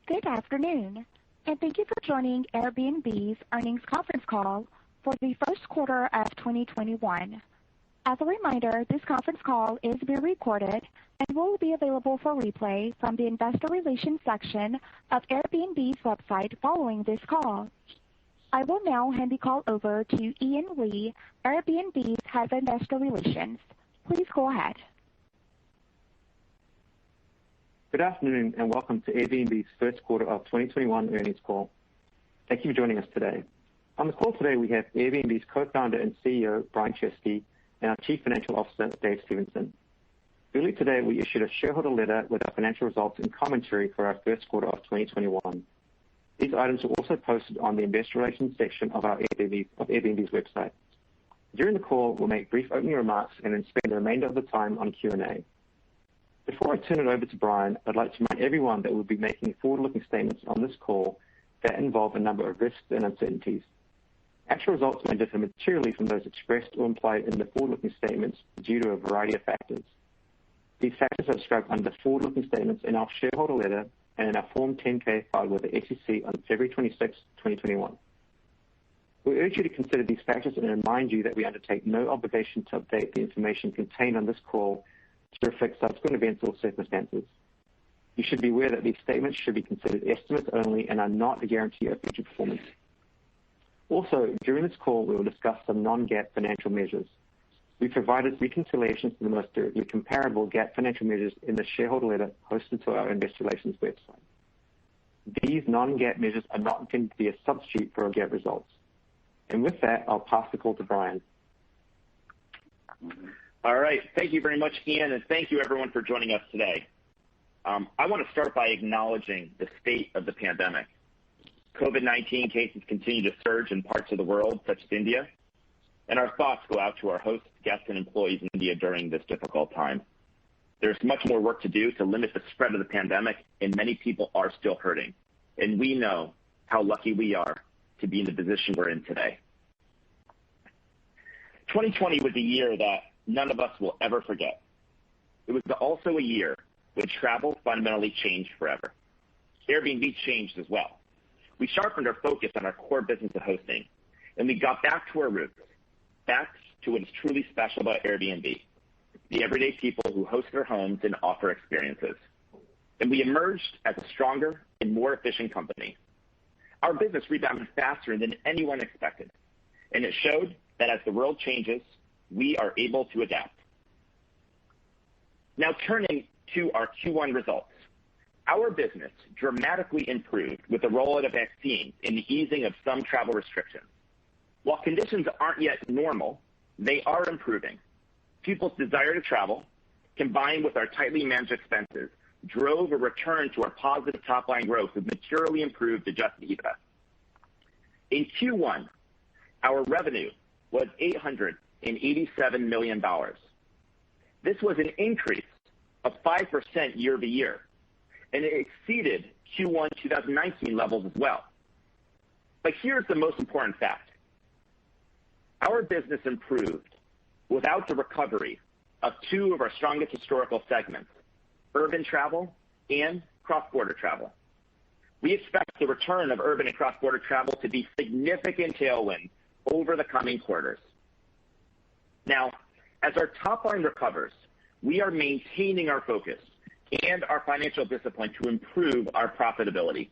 Good afternoon, and thank you for joining Airbnb's earnings conference call for the first quarter of 2021. As a reminder, this conference call is being recorded and will be available for replay from the investor relations section of Airbnb's website following this call. I will now hand the call over to Ian Lee, Airbnb's head of investor relations. Please go ahead. Good afternoon, and welcome to Airbnb's first quarter of 2021 earnings call. Thank you for joining us today. On the call today, we have Airbnb's co-founder and CEO, Brian Chesky, and our Chief Financial Officer, Dave Stephenson. Earlier today, we issued a shareholder letter with our financial results and commentary for our first quarter of 2021. These items are also posted on the investor relations section of Airbnb's website. During the call, we'll make brief opening remarks and then spend the remainder of the time on Q&A. Before I turn it over to Brian, I'd like to remind everyone that we'll be making forward-looking statements on this call that involve a number of risks and uncertainties. Actual results may differ materially from those expressed or implied in the forward-looking statements due to a variety of factors. These factors are described under forward-looking statements in our shareholder letter and in our Form 10-K filed with the SEC on February 26, 2021. We urge you to consider these factors and remind you that we undertake no obligation to update the information contained on this call to reflect subsequent events or circumstances. You should be aware that these statements should be considered estimates only and are not a guarantee of future performance. Also, during this call, we will discuss some non-GAAP financial measures. We provided reconciliations to the most directly comparable GAAP financial measures in the shareholder letter posted to our investor relations website. These non-GAAP measures are not intended to be a substitute for our GAAP results. And with that, I'll pass the call to Brian. All right. Thank you very much, Ian, and thank you everyone for joining us today. I want to start by acknowledging the state of the pandemic. COVID-19 cases continue to surge in parts of the world, such as India, and our thoughts go out to our hosts, guests, and employees in India during this difficult time. There's much more work to do to limit the spread of the pandemic, and many people are still hurting. And we know how lucky we are to be in the position we're in today. 2020 was a year that none of us will ever forget. It was also a year when travel fundamentally changed forever. Airbnb changed as well. We sharpened our focus on our core business of hosting, and we got back to our roots, back to what is truly special about Airbnb, the everyday people who host their homes and offer experiences. And we emerged as a stronger and more efficient company. Our business rebounded faster than anyone expected, and it showed that as the world changes, we are able to adapt. Now turning to our Q1 results. Our business dramatically improved with the rollout of vaccines and the easing of some travel restrictions. While conditions aren't yet normal, they are improving. People's desire to travel, combined with our tightly managed expenses, drove a return to our positive top-line growth with materially improved adjusted Ebitda. In Q1, our revenue was $887 million. This was an increase of 5% year over year, and it exceeded Q1 2019 levels as well. But here's the most important fact. Our business improved without the recovery of two of our strongest historical segments, urban travel and cross-border travel. We expect the return of urban and cross-border travel to be significant tailwinds over the coming quarters. Now, as our top line recovers, we are maintaining our focus and our financial discipline to improve our profitability.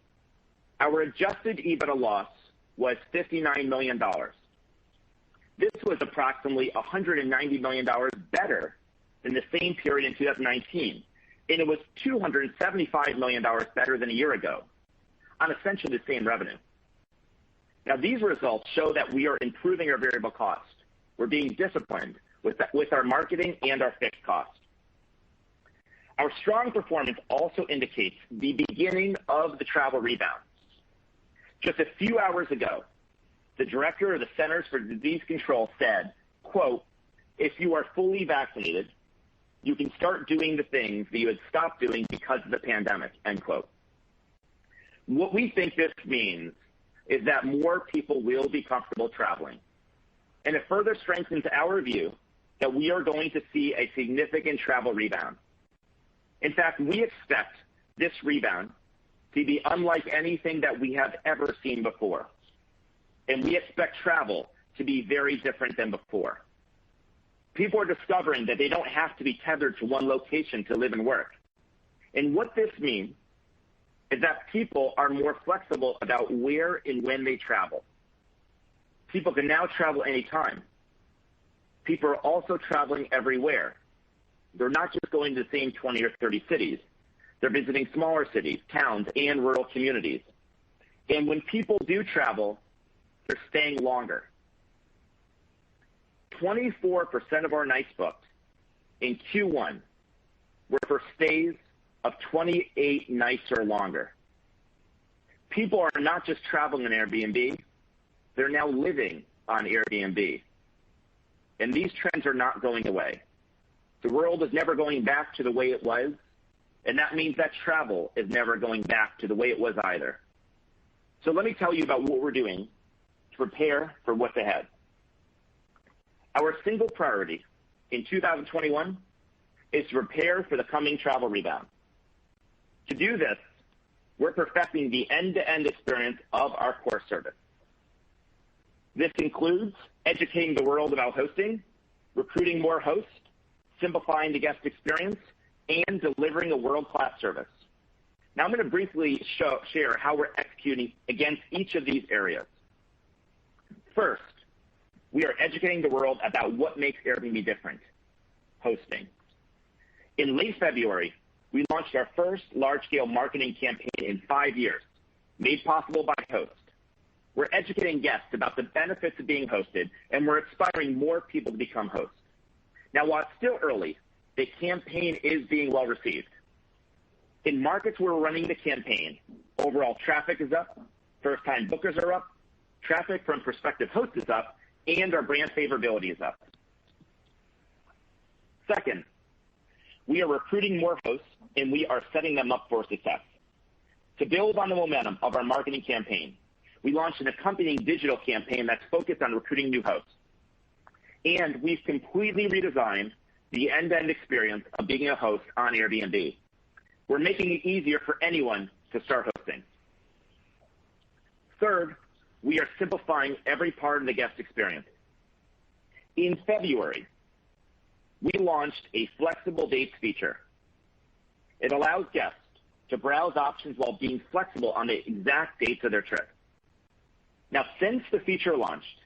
Our adjusted Ebitda loss was $59 million. This was approximately $190 million better than the same period in 2019, and it was $275 million better than a year ago on essentially the same revenue. Now, these results show that we are improving our variable cost. We're being disciplined with our marketing and our fixed cost. Our strong performance also indicates the beginning of the travel rebound. Just a few hours ago, the director of the Centers for Disease Control said, quote, "If you are fully vaccinated, you can start doing the things that you had stopped doing because of the pandemic," end quote. What we think this means is that more people will be comfortable traveling. And it further strengthens our view that we are going to see a significant travel rebound. In fact, we expect this rebound to be unlike anything that we have ever seen before. And we expect travel to be very different than before. People are discovering that they don't have to be tethered to one location to live and work. And what this means is that people are more flexible about where and when they travel. People can now travel anytime. People are also traveling everywhere. They're not just going to the same 20 or 30 cities. They're visiting smaller cities, towns, and rural communities. And when people do travel, they're staying longer. 24% of our nights booked in Q1 were for stays of 28 nights or longer. People are not just traveling on Airbnb, they're now living on Airbnb. And these trends are not going away. The world is never going back to the way it was, and that means that travel is never going back to the way it was either. So let me tell you about what we're doing to prepare for what's ahead. Our single priority in 2021 is to prepare for the coming travel rebound. To do this, we're perfecting the end-to-end experience of our core service. This includes educating the world about hosting, recruiting more hosts, simplifying the guest experience, and delivering a world-class service. Now I'm going to briefly share how we're executing against each of these areas. First, we are educating the world about what makes Airbnb different: hosting. In late February, we launched our first large-scale marketing campaign in 5 years, made possible by Host. We're educating guests about the benefits of being hosted, and we're inspiring more people to become hosts. Now, while it's still early, the campaign is being well received. In markets where we're running the campaign, overall traffic is up, first-time bookers are up, traffic from prospective hosts is up, and our brand favorability is up. Second, we are recruiting more hosts, and we are setting them up for success. To build on the momentum of our marketing campaign, we launched an accompanying digital campaign that's focused on recruiting new hosts. And we've completely redesigned the end-to-end experience of being a host on Airbnb. We're making it easier for anyone to start hosting. Third, we are simplifying every part of the guest experience. In February, we launched a flexible dates feature. It allows guests to browse options while being flexible on the exact dates of their trip. Now, since the feature launched,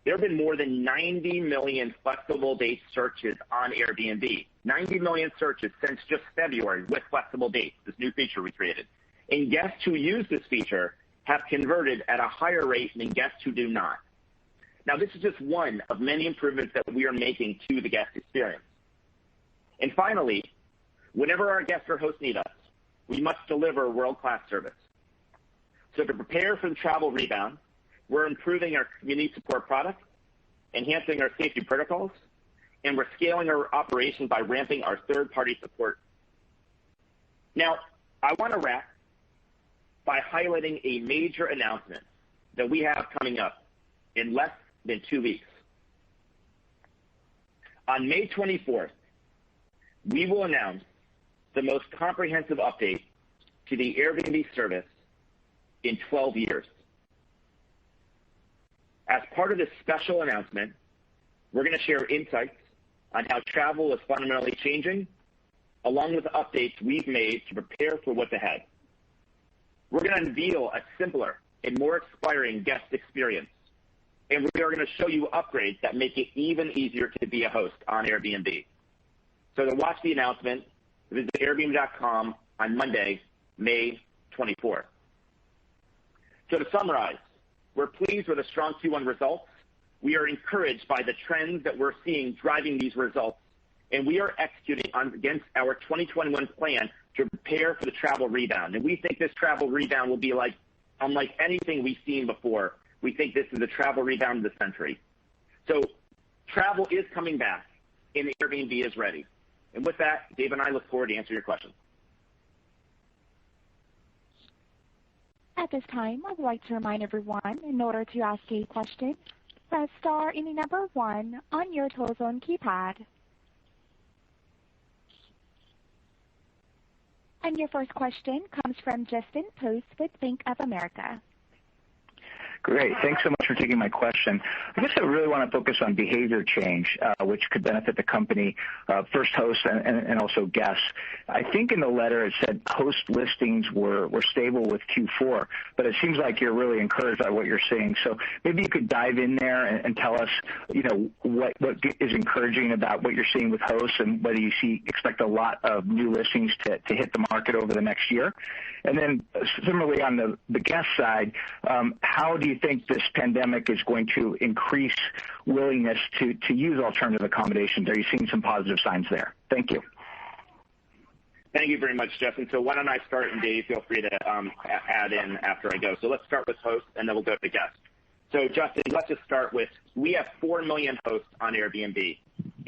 there have been more than 90 million flexible date searches on Airbnb. 90 million searches since just February with flexible dates, this new feature we created. And guests who use this feature have converted at a higher rate than guests who do not. Now, this is just one of many improvements that we are making to the guest experience. And finally, whenever our guests or hosts need us, we must deliver world-class service. So to prepare for the travel rebound, we're improving our community support products, enhancing our safety protocols, and we're scaling our operations by ramping our third-party support. Now, I want to wrap by highlighting a major announcement that we have coming up in less than 2 weeks. On May 24th, we will announce the most comprehensive update to the Airbnb service in 12 years. As part of this special announcement, we're going to share insights on how travel is fundamentally changing, along with the updates we've made to prepare for what's ahead. We're going to unveil a simpler and more inspiring guest experience, and we are going to show you upgrades that make it even easier to be a host on Airbnb. So to watch the announcement, visit Airbnb.com on Monday, May 24th. So to summarize, we're pleased with the strong Q1 results. We are encouraged by the trends that we're seeing driving these results, and we are executing against our 2021 plan to prepare for the travel rebound. And we think this travel rebound will be unlike anything we've seen before. We think this is a travel rebound of the century. So travel is coming back, and Airbnb is ready. And with that, Dave and I look forward to answering your questions. At this time, I would like to remind everyone, in order to ask a question, press star and the number 1 on your telephone keypad. And your first question comes from Justin Post with Bank of America. Great. Thanks so much for taking my question. I guess I really want to focus on behavior change, which could benefit the company, first hosts and also guests. I think in the letter it said host listings were stable with Q4, but it seems like you're really encouraged by what you're seeing. So maybe you could dive in there and tell us, what is encouraging about what you're seeing with hosts and whether you expect a lot of new listings to hit the market over the next year. And then similarly on the guest side, how do you think this pandemic is going to increase willingness to use alternative accommodations? Are you seeing some positive signs there? Thank you. Thank you very much, Justin. So why don't I start, and Dave, feel free to add in after I go. So let's start with hosts, and then we'll go to guests. So Justin, let's just start with, we have 4 million hosts on Airbnb.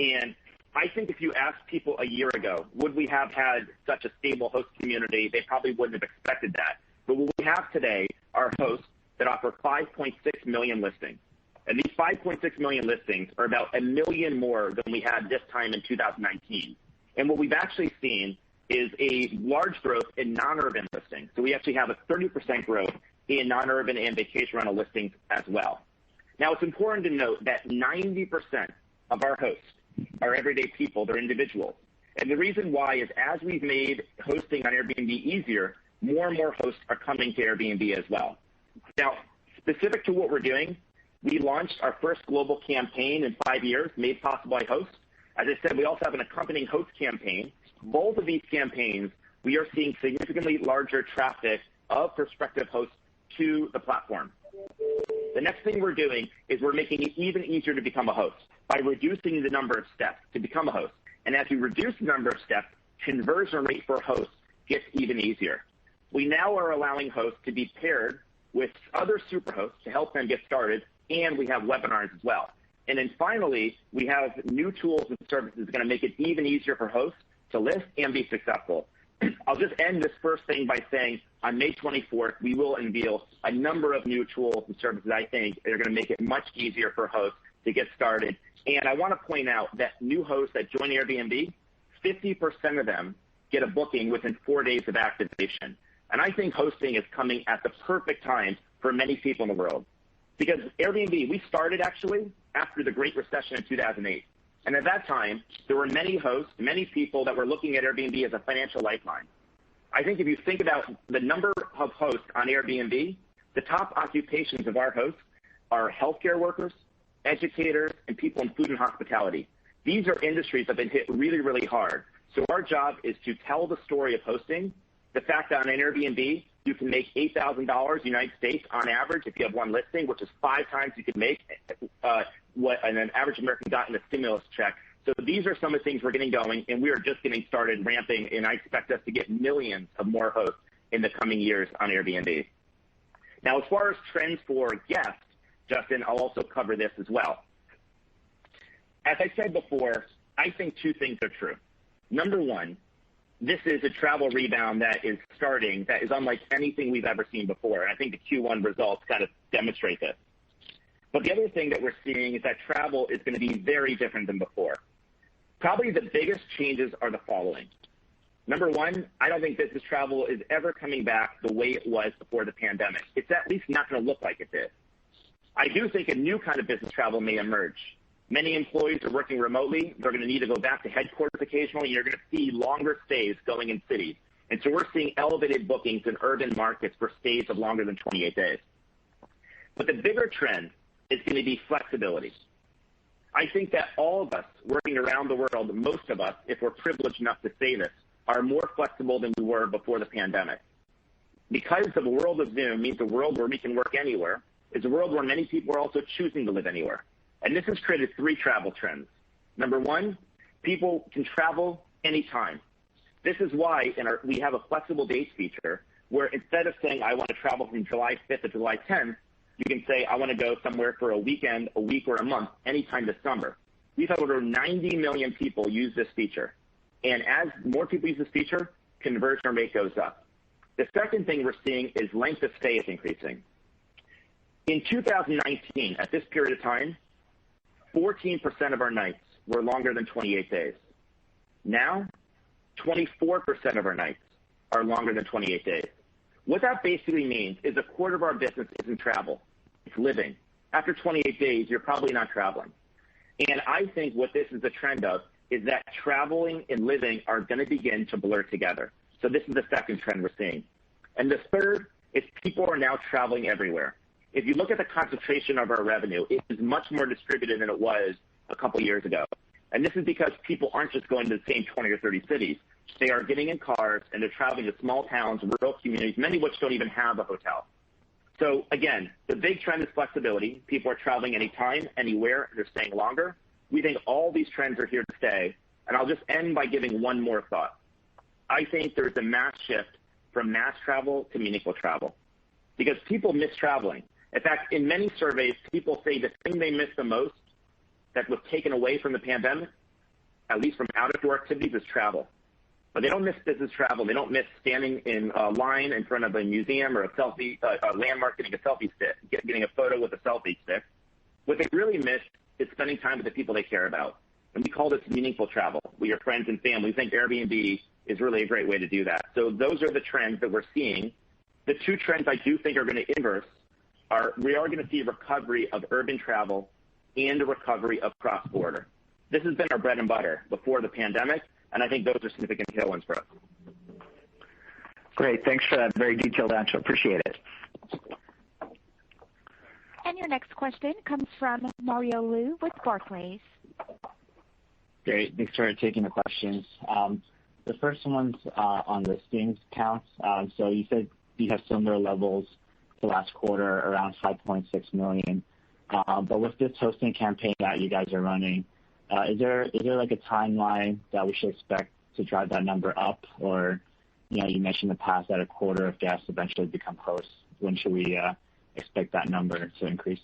And I think if you asked people a year ago, would we have had such a stable host community, they probably wouldn't have expected that. But what we have today are hosts that offer 5.6 million listings. And these 5.6 million listings are about 1 million more than we had this time in 2019. And what we've actually seen is a large growth in non-urban listings. So we actually have a 30% growth in non-urban and vacation rental listings as well. Now, it's important to note that 90% of our hosts are everyday people, they're individuals. And the reason why is as we've made hosting on Airbnb easier, more and more hosts are coming to Airbnb as well. Now, specific to what we're doing, we launched our first global campaign in 5 years, made possible by hosts. As I said, we also have an accompanying host campaign. Both of these campaigns, we are seeing significantly larger traffic of prospective hosts to the platform. The next thing we're doing is we're making it even easier to become a host by reducing the number of steps to become a host. And as we reduce the number of steps, conversion rate for hosts gets even easier. We now are allowing hosts to be paired with other superhosts to help them get started, and we have webinars as well. And then finally, we have new tools and services going to make it even easier for hosts to list and be successful. I'll just end this first thing by saying on May 24th, we will unveil a number of new tools and services I think are going to make it much easier for hosts to get started. And I want to point out that new hosts that join Airbnb, 50% of them get a booking within 4 days of activation. And I think hosting is coming at the perfect time for many people in the world. Because Airbnb, we started actually after the Great Recession in 2008. And at that time, there were many hosts, many people that were looking at Airbnb as a financial lifeline. I think if you think about the number of hosts on Airbnb, the top occupations of our hosts are healthcare workers, educators, and people in food and hospitality. These are industries that have been hit really, really hard. So our job is to tell the story of hosting, the fact that on an Airbnb, you can make $8,000 United States on average if you have one listing, which is 5 times you could make what an average American got in a stimulus check. So these are some of the things we're getting going, and we are just getting started ramping, and I expect us to get millions of more hosts in the coming years on Airbnb. Now, as far as trends for guests, Justin, I'll also cover this as well. As I said before, I think 2 things are true. Number one, this is a travel rebound that is starting that is unlike anything we've ever seen before. And I think the Q1 results kind of demonstrate this. But the other thing that we're seeing is that travel is going to be very different than before. Probably the biggest changes are the following. Number one, I don't think business travel is ever coming back the way it was before the pandemic. It's at least not going to look like it did. I do think a new kind of business travel may emerge. Many employees are working remotely. They're going to need to go back to headquarters occasionally. You're going to see longer stays going in cities. And so we're seeing elevated bookings in urban markets for stays of longer than 28 days. But the bigger trend is going to be flexibility. I think that all of us working around the world, most of us, if we're privileged enough to say this, are more flexible than we were before the pandemic. Because the world of Zoom means a world where we can work anywhere, it's a world where many people are also choosing to live anywhere. And this has created 3 travel trends. Number one, people can travel anytime. This is why we have a flexible dates feature where instead of saying, I want to travel from July 5th to July 10th, you can say, I want to go somewhere for a weekend, a week, or a month, anytime this summer. We've had over 90 million people use this feature. And as more people use this feature, conversion rate goes up. The second thing we're seeing is length of stay is increasing. In 2019, at this period of time, 14% of our nights were longer than 28 days. Now, 24% of our nights are longer than 28 days. What that basically means is a quarter of our business isn't travel, it's living. After 28 days, you're probably not traveling. And I think what this is a trend of is that traveling and living are going to begin to blur together. So this is the second trend we're seeing. And the third is people are now traveling everywhere. If you look at the concentration of our revenue, it is much more distributed than it was a couple years ago. And this is because people aren't just going to the same 20 or 30 cities. They are getting in cars and they're traveling to small towns, rural communities, many of which don't even have a hotel. So again, the big trend is flexibility. People are traveling anytime, anywhere, and they're staying longer. We think all these trends are here to stay. And I'll just end by giving one more thought. I think there's a mass shift from mass travel to meaningful travel because people miss traveling. In fact, in many surveys, people say the thing they miss the most that was taken away from the pandemic, at least from out-of-door activities, is travel. But they don't miss business travel. They don't miss standing in a line in front of a museum or a landmark, getting a selfie stick, getting a photo with a selfie stick. What they really miss is spending time with the people they care about. And we call this meaningful travel with your friends and family. We think Airbnb is really a great way to do that. So those are the trends that we're seeing. The two trends I do think are going to inverse are we are going to see a recovery of urban travel and a recovery of cross-border. This has been our bread and butter before the pandemic, and I think those are significant tailwinds for us. Great. Thanks for that very detailed answer. Appreciate it. And your next question comes from Mario Lu with Barclays. Great. Thanks for taking the questions. The first one's on listings counts. So you said you have similar levels to last quarter, around 5.6 million. But with this hosting campaign that you guys are running, is there like a timeline that we should expect to drive that number up? Or, you mentioned in the past that a quarter of guests eventually become hosts. When should we expect that number to increase?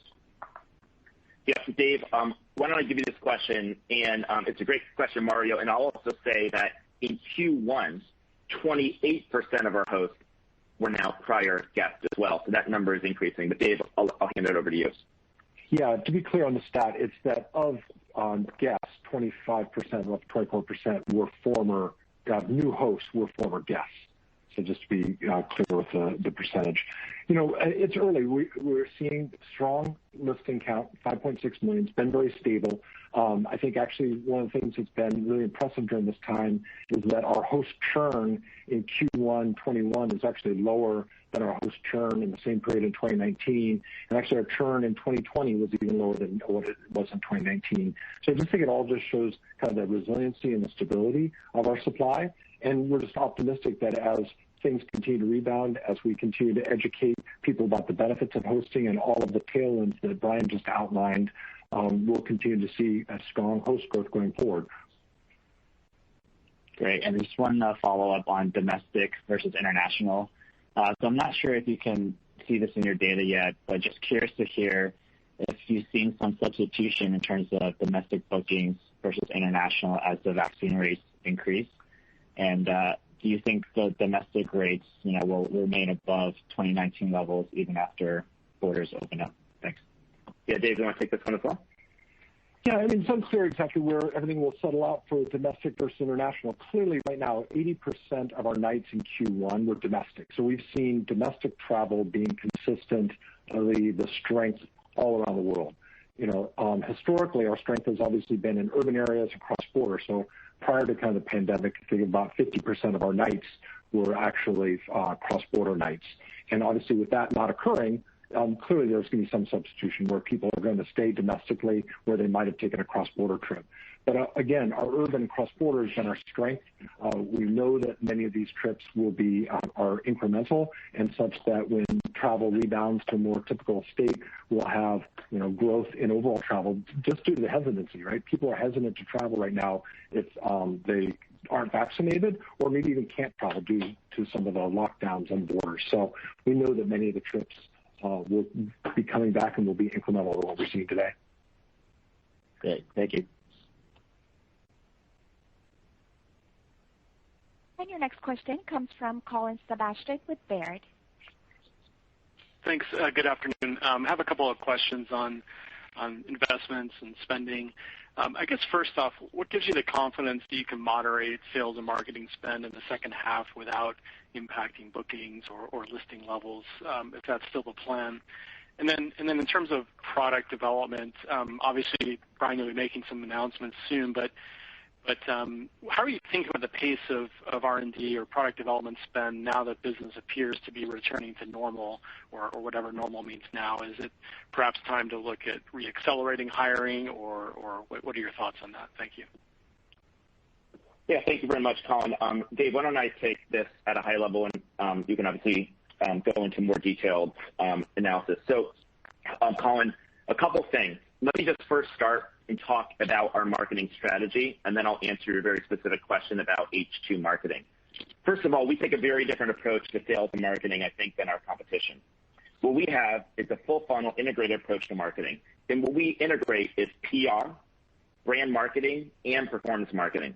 Yeah, Dave, why don't I give you this question? And it's a great question, Mario. And I'll also say that in Q1, 28% of our hosts were now prior guests as well. So that number is increasing. But Dave, I'll hand it over to you. Yeah, to be clear on the stat, it's that of guests, 25%, up 24% were former new hosts were former guests. So just to be clear with the percentage. It's early. We're seeing strong listing count, 5.6 million. It's been very stable. I think actually one of the things that's been really impressive during this time is that our host churn in Q1 21 is actually lower than our host churn in the same period in 2019. And actually our churn in 2020 was even lower than what it was in 2019. So I just think it all just shows kind of the resiliency and the stability of our supply. And we're just optimistic that as things continue to rebound, as we continue to educate people about the benefits of hosting and all of the tailwinds that Brian just outlined, we'll continue to see a strong host growth going forward. Great. And just one follow-up on domestic versus international. So I'm not sure if you can see this in your data yet, but just curious to hear if you've seen some substitution in terms of domestic bookings versus international as the vaccine rates increase. And do you think the domestic rates, will remain above 2019 levels even after borders open up? Thanks. Yeah, Dave, you want to take this one as well? Yeah, it's unclear exactly where everything will settle out for domestic versus international. Clearly, right now, 80% of our nights in Q1 were domestic. So we've seen domestic travel being consistent, the strength all around the world. Historically, our strength has obviously been in urban areas and cross-border. So prior to kind of the pandemic, I think about 50% of our nights were actually cross-border nights. And obviously, with that not occurring, clearly there's going to be some substitution where people are going to stay domestically where they might have taken a cross-border trip. But again, our urban cross-border has been our strength. We know that many of these trips will be are incremental and such that when travel rebounds to a more typical state, we'll have growth in overall travel just due to the hesitancy, right? People are hesitant to travel right now if they aren't vaccinated or maybe even can't travel due to some of the lockdowns on borders. So we know that many of the trips will be coming back and will be incremental to what we're seeing today. Great. Thank you. And your next question comes from Colin Sebastian with Baird. Thanks. Good afternoon. I have a couple of questions on investments and spending. I guess first off, what gives you the confidence that you can moderate sales and marketing spend in the second half without impacting bookings or listing levels, if that's still the plan? And then in terms of product development, obviously, Brian, you'll be making some announcements soon, but how are you thinking about the pace of R&D or product development spend now that business appears to be returning to normal or whatever normal means now? Is it perhaps time to look at re-accelerating hiring, or what are your thoughts on that? Thank you. Yeah, thank you very much, Colin. Dave, why don't I take this at a high level, and you can obviously go into more detailed analysis. So, Colin, a couple things. Let me just first start and talk about our marketing strategy, and then I'll answer your very specific question about H2 marketing. First of all, we take a very different approach to sales and marketing, I think, than our competition. What we have is a full funnel integrated approach to marketing. And what we integrate is PR, brand marketing, and performance marketing.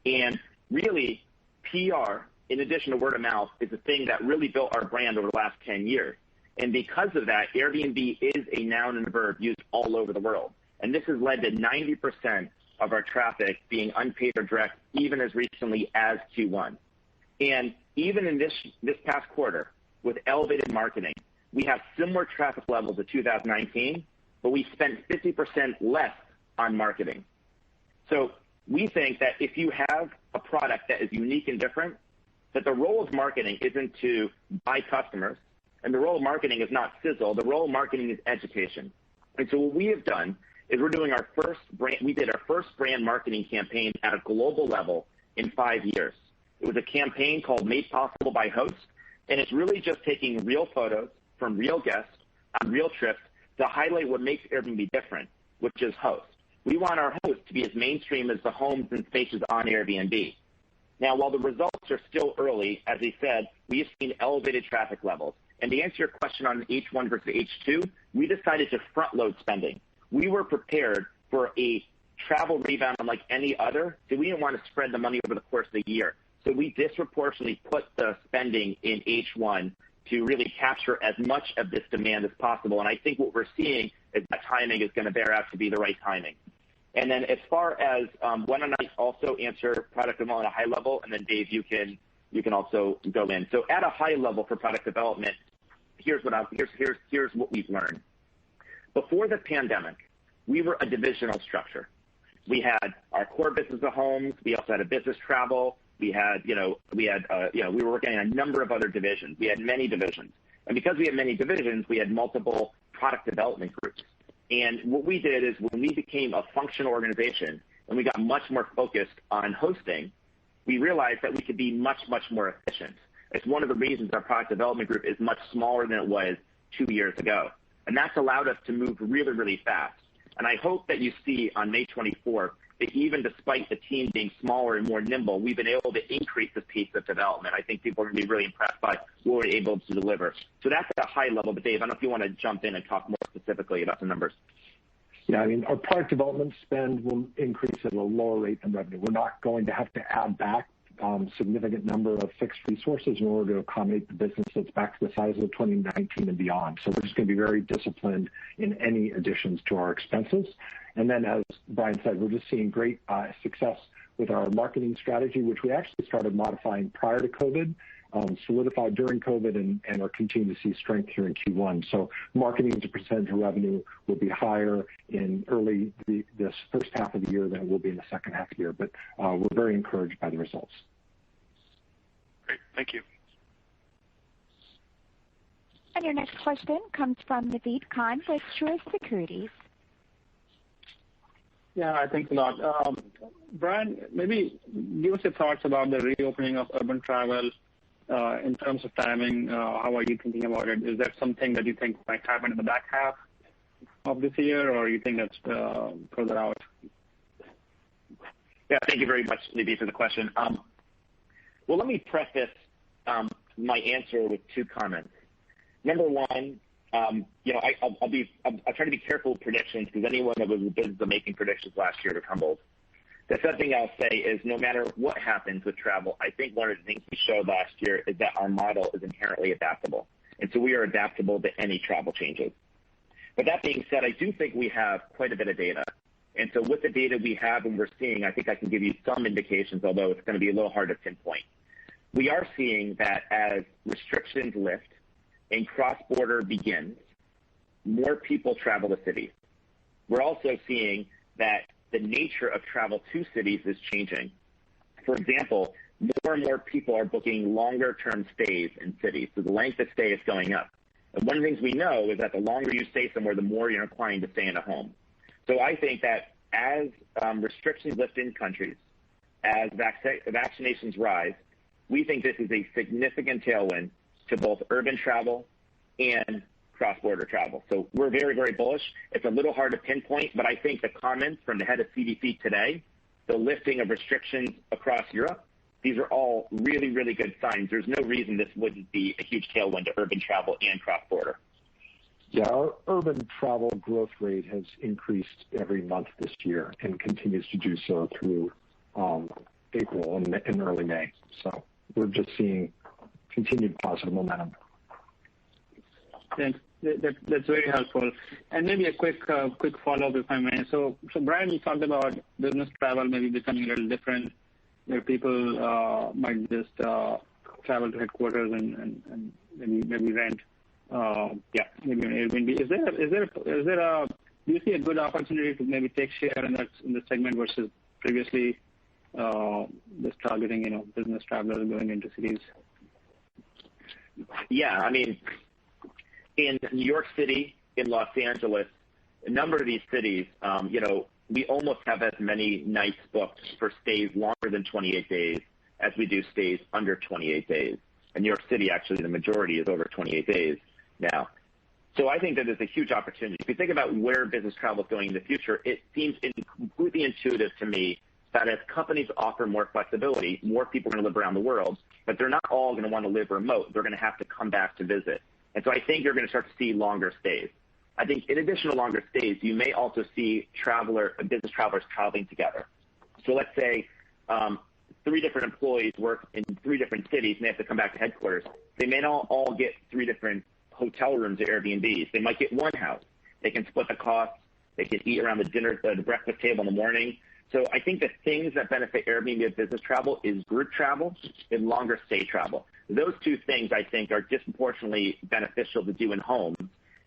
And really, PR, in addition to word of mouth, is the thing that really built our brand over the last 10 years. And because of that, Airbnb is a noun and a verb used all over the world. And this has led to 90% of our traffic being unpaid or direct, even as recently as Q1. And even in this past quarter, with elevated marketing, we have similar traffic levels to 2019, but we spent 50% less on marketing. So we think that if you have a product that is unique and different, that the role of marketing isn't to buy customers, and the role of marketing is not sizzle. The role of marketing is education. And so what we have done is we did our first brand marketing campaign at a global level in 5 years. It was a campaign called Made Possible by Host, and it's really just taking real photos from real guests on real trips to highlight what makes Airbnb different, which is host. We want our host to be as mainstream as the homes and spaces on Airbnb. Now, while the results are still early, as I said, we have seen elevated traffic levels. And to answer your question on H1 versus H2, we decided to front load spending. We were prepared for a travel rebound unlike any other, so we didn't want to spread the money over the course of the year. So we disproportionately put the spending in H1 to really capture as much of this demand as possible. And I think what we're seeing is that timing is going to bear out to be the right timing. And then as far as why don't I also answer product development at a high level, and then Dave, you can also go in. So at a high level for product development, here's what we've learned. Before the pandemic, we were a divisional structure. We had our core business of homes. We also had a business travel. We were working on a number of other divisions. We had many divisions. And because we had many divisions, we had multiple product development groups. And what we did is when we became a functional organization and we got much more focused on hosting, we realized that we could be much, much more efficient. It's one of the reasons our product development group is much smaller than it was 2 years ago. And that's allowed us to move really, really fast. And I hope that you see on May 24th that even despite the team being smaller and more nimble, we've been able to increase the pace of development. I think people are going to be really impressed by what we're able to deliver. So that's at a high level. But Dave, I don't know if you want to jump in and talk more specifically about the numbers. Yeah, I mean, our product development spend will increase at a lower rate than revenue. We're not going to have to add back significant number of fixed resources in order to accommodate the business that's back to the size of 2019 and beyond. So we're just going to be very disciplined in any additions to our expenses. And then, as Brian said, we're just seeing great success with our marketing strategy, which we actually started modifying prior to COVID, solidified during COVID, and are continuing to see strength here in Q1. So marketing as a percentage of revenue will be higher in this first half of the year than it will be in the second half of the year. But we're very encouraged by the results. Great. Thank you. And your next question comes from Naved Khan with Truist Securities. Yeah, thanks a lot. Brian, maybe give us your thoughts about the reopening of urban travel in terms of timing. How are you thinking about it? Is that something that you think might happen in the back half of this year, or you think that's further out? Yeah, thank you very much, Naved, for the question. Well, let me preface my answer with 2 comments. Number one, I'll try to be careful with predictions because anyone that was in the business of making predictions last year got humbled. The second thing I'll say is no matter what happens with travel, I think one of the things we showed last year is that our model is inherently adaptable. And so we are adaptable to any travel changes. But that being said, I do think we have quite a bit of data. And so with the data we have and we're seeing, I think I can give you some indications, although it's going to be a little hard to pinpoint. We are seeing that as restrictions lift and cross-border begins, more people travel to cities. We're also seeing that the nature of travel to cities is changing. For example, more and more people are booking longer-term stays in cities, so the length of stay is going up. And one of the things we know is that the longer you stay somewhere, the more you're inclined to stay in a home. So I think that as restrictions lift in countries, as vaccinations rise, we think this is a significant tailwind to both urban travel and cross-border travel. So we're very, very bullish. It's a little hard to pinpoint, but I think the comments from the head of CDC today, the lifting of restrictions across Europe, these are all really, really good signs. There's no reason this wouldn't be a huge tailwind to urban travel and cross-border. Yeah, our urban travel growth rate has increased every month this year and continues to do so through April and early May. So we're just seeing continued positive momentum. Thanks. That's very helpful. And maybe a quick follow-up, if I may. So Brian, you talked about business travel maybe becoming a little different, where people might just travel to headquarters and maybe rent, maybe an Airbnb. Do you see a good opportunity to maybe take share in the segment versus previously just targeting business travelers going into cities? Yeah, I mean, in New York City, in Los Angeles, a number of these cities, we almost have as many nights booked for stays longer than 28 days as we do stays under 28 days. In New York City, actually, the majority is over 28 days now. So I think that there's a huge opportunity. If you think about where business travel is going in the future, it seems completely intuitive to me that as companies offer more flexibility, more people are going to live around the world, but they're not all going to want to live remote. They're going to have to come back to visit. And so I think you're going to start to see longer stays. I think in addition to longer stays, you may also see business travelers traveling together. So let's say 3 different employees work in 3 different cities and they have to come back to headquarters. They may not all get 3 different hotel rooms or Airbnbs. They might get one house. They can split the costs. They can eat around the breakfast table in the morning. So I think the things that benefit Airbnb of business travel is group travel and longer stay travel. Those 2 things I think are disproportionately beneficial to do in homes,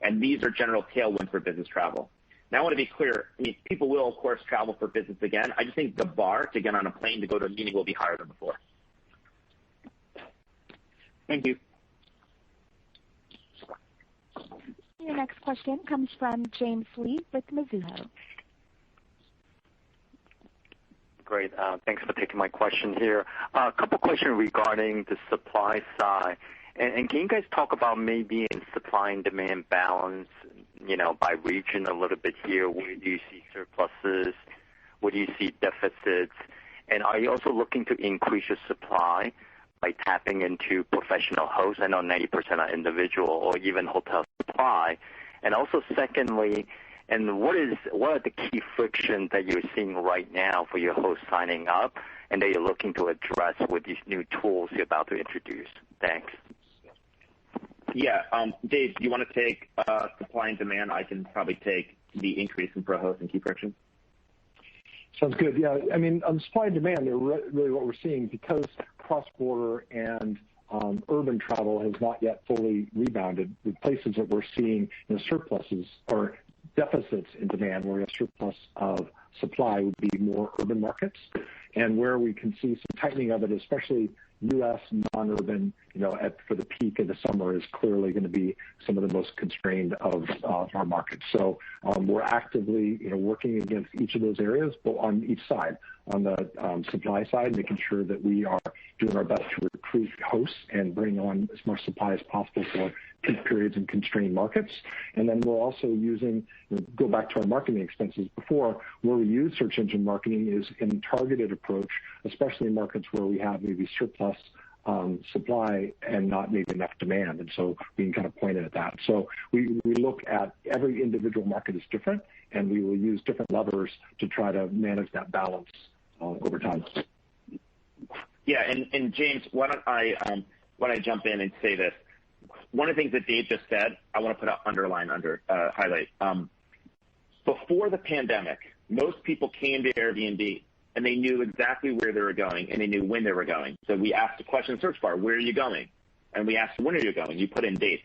and these are general tailwinds for business travel. Now I want to be clear, people will of course travel for business again. I just think the bar to get on a plane to go to a meeting will be higher than before. Thank you. Your next question comes from James Lee with Mizuho. Great. Thanks for taking my question here. A couple questions regarding the supply side. And can you guys talk about maybe in supply and demand balance, by region a little bit here? Where do you see surpluses? Where do you see deficits? And are you also looking to increase your supply by tapping into professional hosts? I know 90% are individual or even hotel supply. And also secondly, and what are the key frictions that you're seeing right now for your hosts signing up and that you're looking to address with these new tools you're about to introduce? Thanks. Yeah, Dave, do you want to take supply and demand? I can probably take the increase in pro hosts and key frictions. Sounds good. Yeah, on supply and demand, really what we're seeing, because cross-border and urban travel has not yet fully rebounded, the places that we're seeing surpluses or deficits in demand, where we have surplus of supply, would be more urban markets. And where we can see some tightening of it, especially U.S. non-urban, for the peak of the summer, is clearly going to be some of the most constrained of our markets. So we're actively, working against each of those areas, but on each side. On the supply side, making sure that we are doing our best to recruit hosts and bring on as much supply as possible for peak periods in constrained markets. And then we're also using, go back to our marketing expenses before, where we use search engine marketing is in a targeted approach, especially in markets where we have maybe surplus supply and not maybe enough demand. And so we can kind of point it at that. So we look at every individual market is different, and we will use different levers to try to manage that balance over time. Yeah, and James, why don't I jump in and say this? One of the things that Dave just said, I want to put an highlight. Before the pandemic, Most people came to Airbnb and they knew exactly where they were going and they knew when they were going. So we asked a question in the search bar, where are you going? And we asked, when are you going? You put in dates.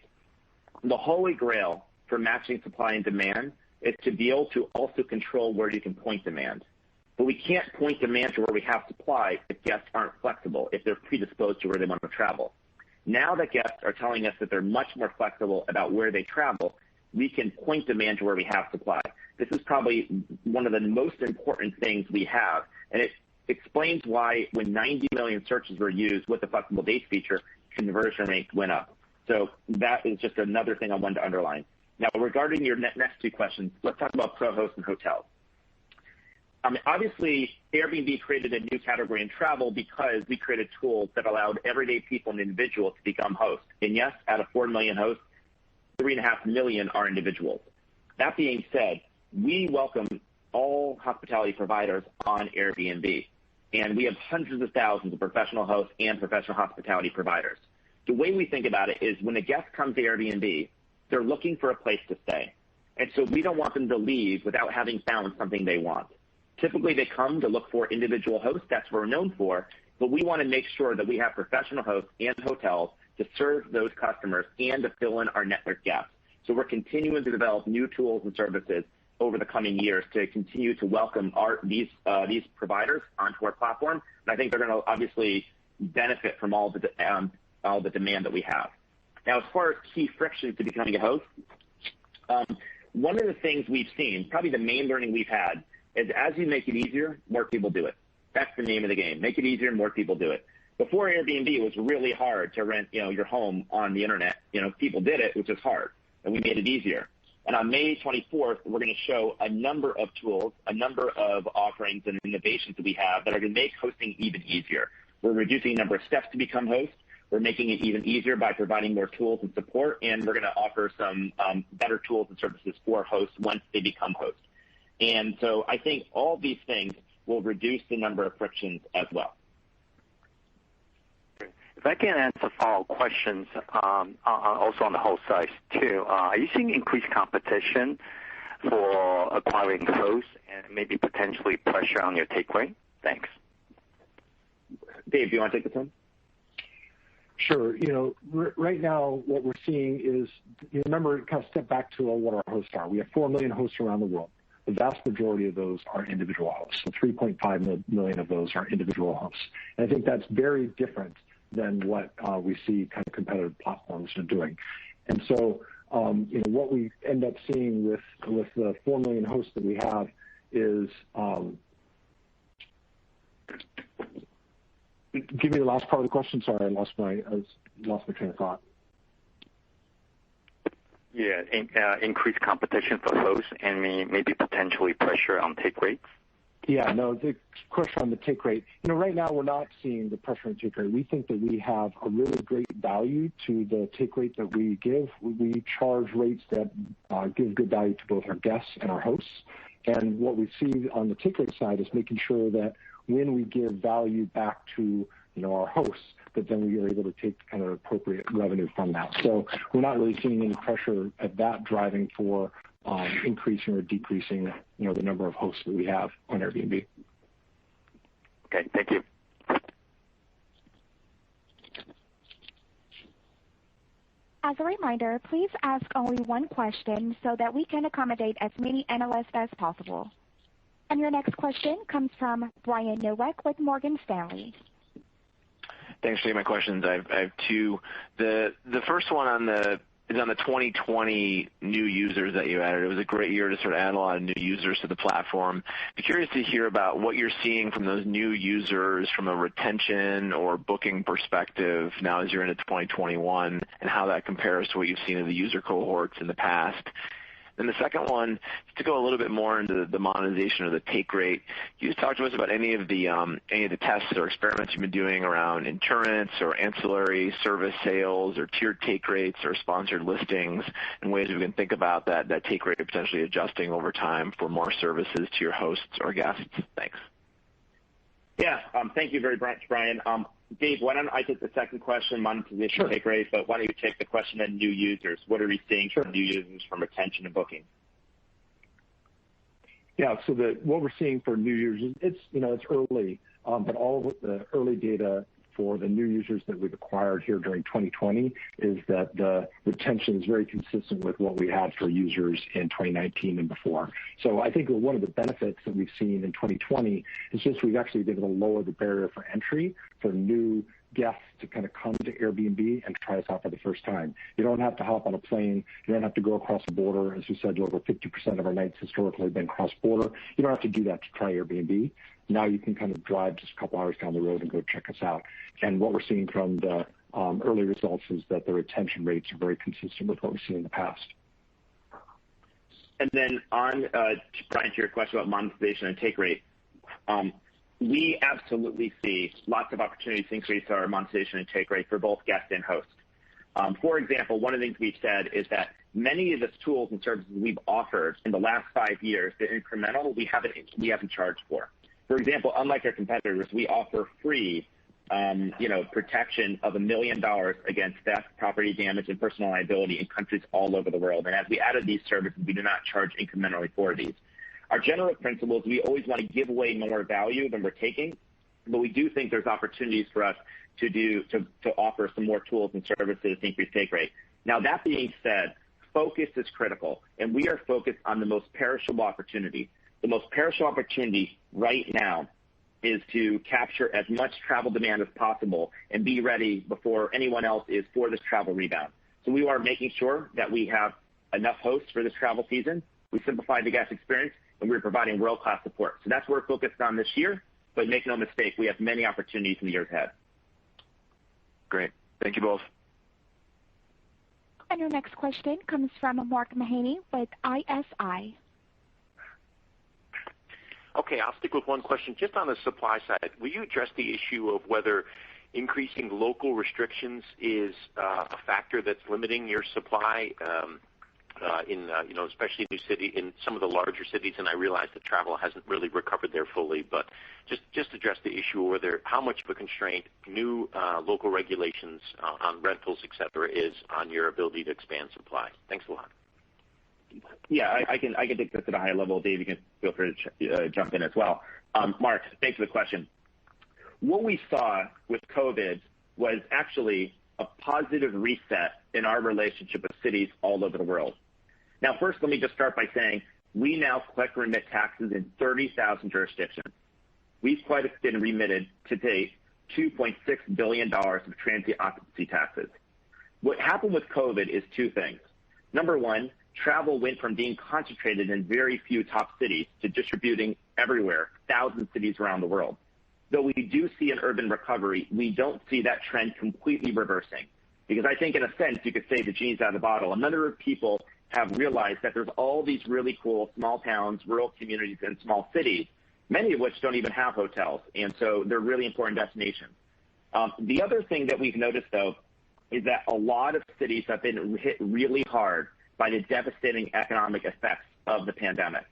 The holy grail for matching supply and demand is to be able to also control where you can point demand. But we can't point demand to where we have supply if guests aren't flexible, if they're predisposed to where they want to travel. Now that guests are telling us that they're much more flexible about where they travel, we can point demand to where we have supply. This is probably one of the most important things we have, and it explains why when 90 million searches were used with the flexible dates feature, conversion rates went up. So that is just another thing I wanted to underline. Now, regarding your next two questions, let's talk about pro hosts and hotels. Obviously, Airbnb created a new category in travel because we created tools that allowed everyday people and individuals to become hosts. And yes, out of 4 million hosts, 3.5 million are individuals. That being said, we welcome all hospitality providers on Airbnb, and we have hundreds of thousands of professional hosts and professional hospitality providers. The way we think about it is when a guest comes to Airbnb, they're looking for a place to stay. And so we don't want them to leave without having found something they want. Typically, they come to look for individual hosts. That's what we're known for. But we want to make sure that we have professional hosts and hotels to serve those customers and to fill in our network gaps. So we're continuing to develop new tools and services over the coming years to continue to welcome these providers onto our platform. And I think they're going to obviously benefit from all the demand that we have. Now, as far as key frictions to becoming a host, one of the things we've seen, probably the main learning we've had, is as you make it easier, more people do it. That's the name of the game. Make it easier and more people do it. Before Airbnb, it was really hard to rent, your home on the internet. People did it, which is hard, and we made it easier. And on May 24th, we're going to show a number of tools, a number of offerings and innovations that we have that are going to make hosting even easier. We're reducing the number of steps to become hosts. We're making it even easier by providing more tools and support, and we're going to offer some better tools and services for hosts once they become hosts. And so I think all these things will reduce the number of frictions as well. If I can answer follow-up questions, also on the host side too, are you seeing increased competition for acquiring hosts and maybe potentially pressure on your take rate? Thanks. Dave, do you want to take this one? Sure. Right now what we're seeing is, remember, kind of step back to what our hosts are. We have 4 million hosts around the world. The vast majority of those are individual hosts. So 3.5 million of those are individual hosts. And I think that's very different than what we see kind of competitive platforms are doing. And so, what we end up seeing with the 4 million hosts that we have is, give me the last part of the question. Sorry, I lost my train of thought. Yeah, increased competition for hosts and maybe potentially pressure on take rates. Yeah, no, the pressure on the take rate. Right now we're not seeing the pressure on take rate. We think that we have a really great value to the take rate that we give. We charge rates that give good value to both our guests and our hosts. And what we see on the take rate side is making sure that when we give value back to our hosts, that then we are able to take kind of appropriate revenue from that. So we're not really seeing any pressure at that driving for increasing or decreasing the number of hosts that we have on Airbnb. Okay, thank you. As a reminder, please ask only one question so that we can accommodate as many analysts as possible. And your next question comes from Brian Nowak with Morgan Stanley. Thanks for taking my questions. I have two. The first one is on the 2020 new users that you added. It was a great year to sort of add a lot of new users to the platform. Be curious to hear about what you're seeing from those new users from a retention or booking perspective now as you're into 2021, and how that compares to what you've seen in the user cohorts in the past. And the second one is to go a little bit more into the monetization or the take rate. Can you just talk to us about any of the tests or experiments you've been doing around insurance or ancillary service sales or tiered take rates or sponsored listings, and ways we can think about that take rate potentially adjusting over time for more services to your hosts or guests? Thanks. Yeah, thank you very much, Brian. Dave, why don't I take the second question, monetization take rate, but why don't you take the question on new users? What are we seeing from new users from retention and booking? Yeah, so what we're seeing for new users, it's early, but all of the early data for the new users that we've acquired here during 2020 is that the retention is very consistent with what we had for users in 2019 and before. So I think one of the benefits that we've seen in 2020 is just we've actually been able to lower the barrier for entry for new guests to kind of come to Airbnb and try us out for the first time. You don't have to hop on a plane. You don't have to go across the border. As you said, over 50% of our nights historically have been cross-border. You don't have to do that to try Airbnb. Now you can kind of drive just a couple hours down the road and go check us out. And what we're seeing from the early results is that the retention rates are very consistent with what we've seen in the past. And then on, Brian, to your question about monetization and take rate, we absolutely see lots of opportunities to increase our monetization and take rate for both guests and hosts. For example, one of the things we've said is that many of the tools and services we've offered in the last 5 years, the incremental, we haven't charged for. For example, unlike our competitors, we offer free protection of $1 million against theft, property damage, and personal liability in countries all over the world. And as we added these services, we do not charge incrementally for these. Our general principle is we always want to give away more value than we're taking, but we do think there's opportunities for us to offer some more tools and services to increase take rate. Now, that being said, focus is critical, and we are focused on the most perishable opportunity. The most perishable opportunity right now is to capture as much travel demand as possible and be ready before anyone else is for this travel rebound. So we are making sure that we have enough hosts for this travel season. We simplified the guest experience, and we're providing world-class support. So that's what we're focused on this year, but make no mistake, we have many opportunities in the years ahead. Great. Thank you both. And your next question comes from Mark Mahaney with ISI. Okay, I'll stick with one question. Just on the supply side, will you address the issue of whether increasing local restrictions is a factor that's limiting your supply especially in some of the larger cities? And I realize that travel hasn't really recovered there fully, but just address the issue of whether how much of a constraint new local regulations on rentals, et cetera, is on your ability to expand supply. Thanks a lot. Yeah, I can take this at a high level. Dave, you can feel free to jump in as well. Mark, thanks for the question. What we saw with COVID was actually a positive reset in our relationship with cities all over the world. Now, first, let me just start by saying we now collect and remit taxes in 30,000 jurisdictions. We've collected and remitted to date $2.6 billion of transient occupancy taxes. What happened with COVID is two things. Number one, travel went from being concentrated in very few top cities to distributing everywhere, thousands of cities around the world. Though we do see an urban recovery, we don't see that trend completely reversing. Because I think in a sense, you could say the genie's out of the bottle. A number of people have realized that there's all these really cool small towns, rural communities, and small cities, many of which don't even have hotels. And so they're really important destinations. The other thing that we've noticed, though, is that a lot of cities have been hit really hard by the devastating economic effects of the pandemic.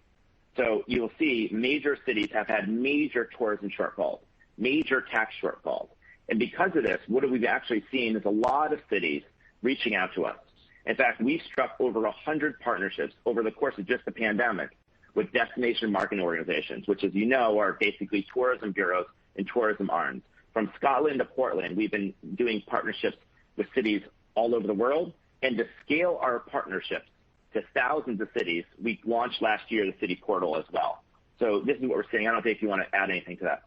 So you'll see major cities have had major tourism shortfalls, major tax shortfalls. And because of this, what we've actually seen is a lot of cities reaching out to us. In fact, we struck over 100 partnerships over the course of just the pandemic with destination marketing organizations, which, as you know, are basically tourism bureaus and tourism arms. From Scotland to Portland, we've been doing partnerships with cities all over the world. And to scale our partnerships to thousands of cities, we launched last year the City Portal as well. So this is what we're seeing. I don't know if you want to add anything to that.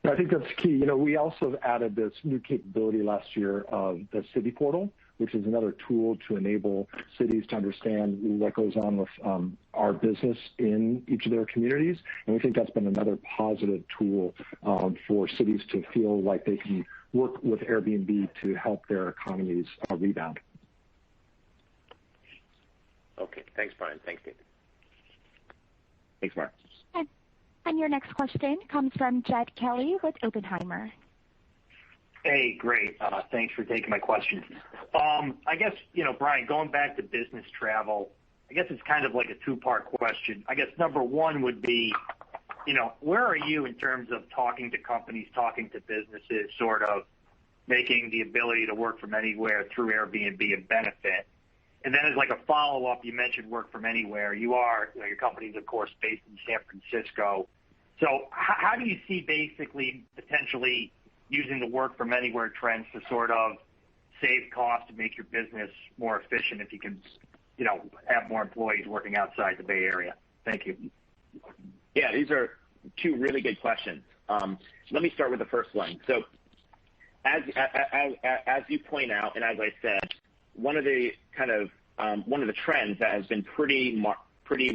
I think that's key. We also added this new capability last year of the City Portal, which is another tool to enable cities to understand what goes on with our business in each of their communities. And we think that's been another positive tool for cities to feel like they can work with Airbnb to help their economies rebound. Okay. Thanks, Brian. Thanks, David. Thanks, Mark. And your next question comes from Jed Kelly with Oppenheimer. Hey, great. Thanks for taking my question. I guess, Brian, going back to business travel, I guess it's kind of like a two-part question. I guess number one would be, where are you in terms of talking to companies, talking to businesses, sort of making the ability to work from anywhere through Airbnb a benefit? And then as like a follow-up, you mentioned work from anywhere. Your company's, of course, based in San Francisco. So how do you see basically potentially using the work from anywhere trends to sort of save costs to make your business more efficient if you can, have more employees working outside the Bay Area? Thank you. Yeah, these are two really good questions. Let me start with the first one. So as you point out, and as I said, one of the trends that has been pretty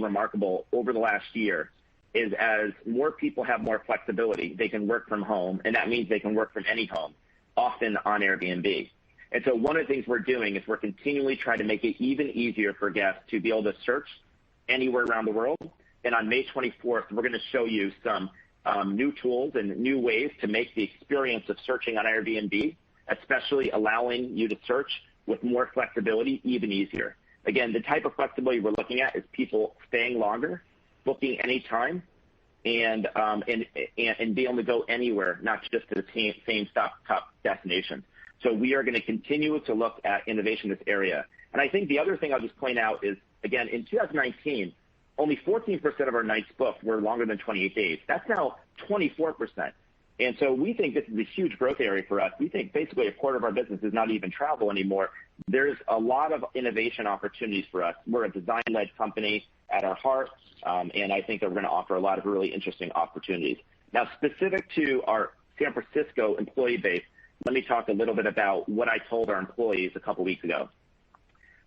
remarkable over the last year is as more people have more flexibility, they can work from home, and that means they can work from any home, often on Airbnb. And so one of the things we're doing is we're continually trying to make it even easier for guests to be able to search anywhere around the world. And on May 24th, we're going to show you some new tools and new ways to make the experience of searching on Airbnb, especially allowing you to search with more flexibility, even easier. Again, the type of flexibility we're looking at is people staying longer, booking anytime, and being able to go anywhere, not just to the same top destination. So we are going to continue to look at innovation in this area. And I think the other thing I'll just point out is, again, in 2019, only 14% of our nights booked were longer than 28 days. That's now 24%. And so we think this is a huge growth area for us. We think basically a quarter of our business is not even travel anymore. There's a lot of innovation opportunities for us. We're a design-led company at our heart, and I think that we're going to offer a lot of really interesting opportunities. Now, specific to our San Francisco employee base, let me talk a little bit about what I told our employees a couple weeks ago.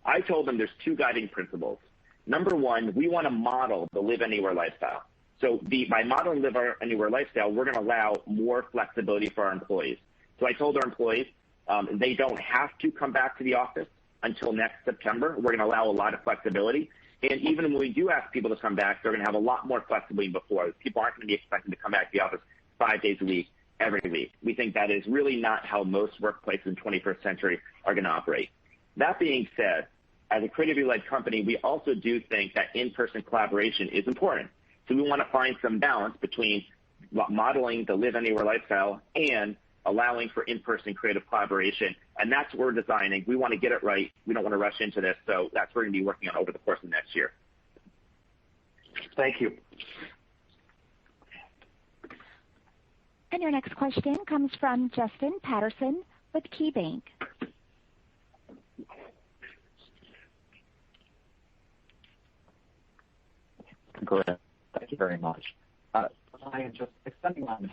I told them there's two guiding principles. Number one, we want to model the live anywhere lifestyle. So by modeling live anywhere lifestyle, we're going to allow more flexibility for our employees. So I told our employees they don't have to come back to the office until next September. We're going to allow a lot of flexibility. And even when we do ask people to come back, they're going to have a lot more flexibility than before. People aren't going to be expected to come back to the office 5 days a week, every week. We think that is really not how most workplaces in the 21st century are going to operate. That being said, as a creatively led company, we also do think that in-person collaboration is important. So we want to find some balance between modeling the live anywhere lifestyle and allowing for in-person creative collaboration. And that's what we're designing. We want to get it right. We don't want to rush into this. So that's what we're going to be working on over the course of next year. Thank you. And your next question comes from Justin Patterson with KeyBank. Great. Thank you very much. Ryan, just extending on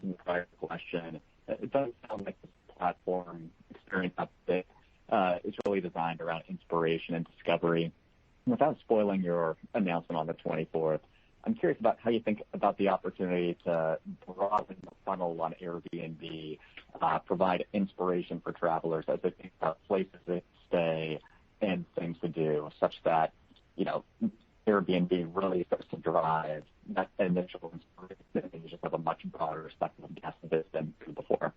the prior question, it does sound like this platform experience update is really designed around inspiration and discovery. Without spoiling your announcement on the 24th, I'm curious about how you think about the opportunity to broaden the funnel on Airbnb, provide inspiration for travelers as they think about places to stay and things to do, such that, Airbnb really starts to drive that initial inspiration and you just have a much broader spectrum of guests than before.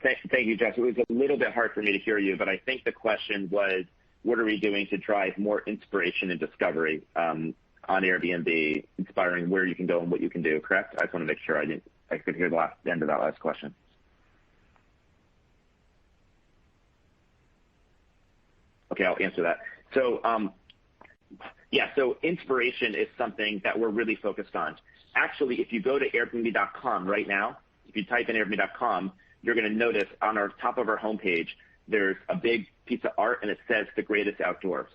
Thank you, Jess. It was a little bit hard for me to hear you, but I think the question was, what are we doing to drive more inspiration and discovery on Airbnb, inspiring where you can go and what you can do, correct? I just want to make sure I could hear the end of that last question. Okay, I'll answer that. So inspiration is something that we're really focused on. Actually, if you go to Airbnb.com right now, if you type in Airbnb.com, you're going to notice on our top of our homepage, there's a big piece of art and it says the greatest outdoors.